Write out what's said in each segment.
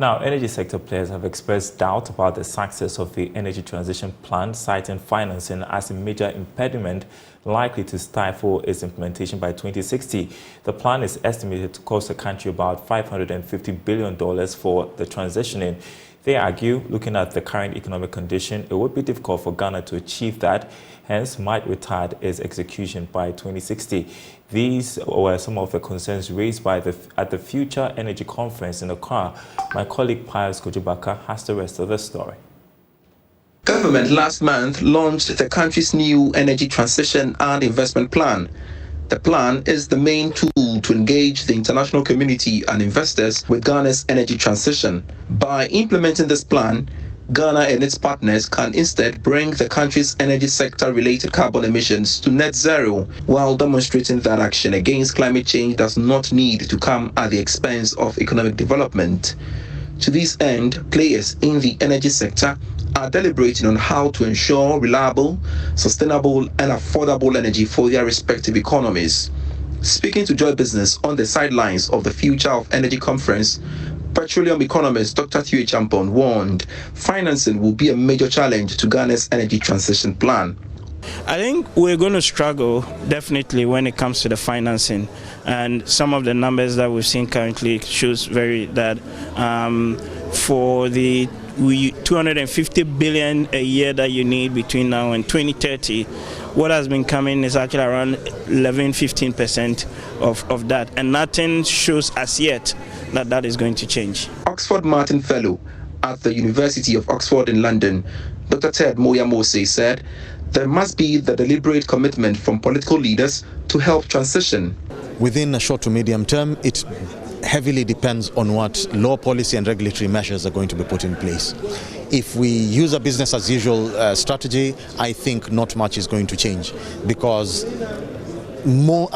Now, energy sector players have expressed doubt about the success of the energy transition plan, citing financing as a major impediment likely to stifle its implementation by 2060. The plan is estimated to cost the country about $550 billion for the transitioning. They argue, looking at the current economic condition, it would be difficult for Ghana to achieve that, hence might retard its execution by 2060. These were some of the concerns raised by at the Future Energy Conference in Accra. My colleague Pius Kojibaka has the rest of the story. Government last month launched the country's new energy transition and investment plan. The plan is the main tool to engage the international community and investors with Ghana's energy transition. By implementing this plan, Ghana and its partners can instead bring the country's energy sector-related carbon emissions to net zero, while demonstrating that action against climate change does not need to come at the expense of economic development. To this end, players in the energy sector are deliberating on how to ensure reliable, sustainable and affordable energy for their respective economies. Speaking to Joy Business on the sidelines of the Future of Energy Conference, petroleum economist Dr. Thuy Champon warned financing will be a major challenge to Ghana's energy transition plan. I think we're going to struggle definitely when it comes to the financing, and some of the numbers that we've seen currently shows that for the 250 billion a year that you need between now and 2030, what has been coming is actually around 11-15% of that, and nothing shows as yet that is going to change. Oxford Martin Fellow at the University of Oxford in London, Dr. Ted Moya Mose said there must be the deliberate commitment from political leaders to help transition. Within a short to medium term, it heavily depends on what law, policy and regulatory measures are going to be put in place. If we use a business as usual strategy, I think not much is going to change, because more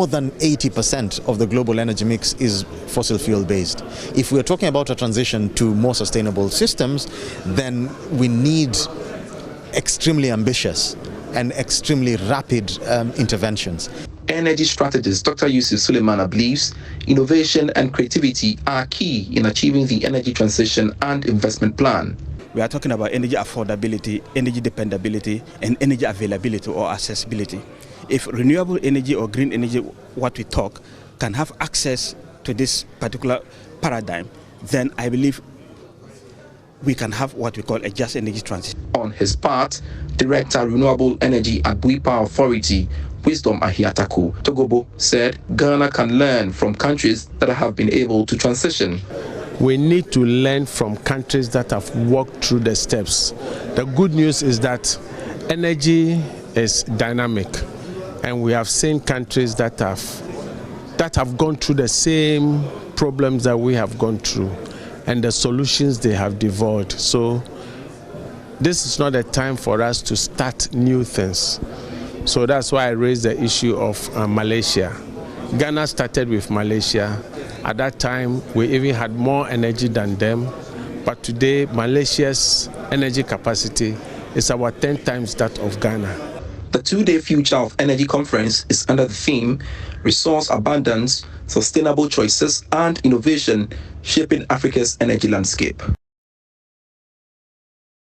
than 80% of the global energy mix is fossil fuel based. If we're talking about a transition to more sustainable systems, then we need extremely ambitious and extremely rapid interventions. Energy strategist Dr. Yusuf Suleimana believes innovation and creativity are key in achieving the energy transition and investment plan. We are talking about energy affordability, energy dependability, and energy availability or accessibility. If renewable energy or green energy, what we talk, can have access to this particular paradigm, then I believe we can have what we call a just energy transition. On his part, Director Renewable Energy at Bui Power Authority, Wisdom Ahiataku Togobo, said Ghana can learn from countries that have been able to transition. We need to learn from countries that have walked through the steps. The good news is that energy is dynamic, and we have seen countries that have gone through the same problems that we have gone through, and the solutions they have developed. So this is not a time for us to start new things. So that's why I raised the issue of Malaysia. Ghana started with Malaysia. At that time, we even had more energy than them. But today, Malaysia's energy capacity is about 10 times that of Ghana. The two-day Future of Energy Conference is under the theme Resource Abundance, Sustainable Choices and Innovation Shaping Africa's Energy Landscape.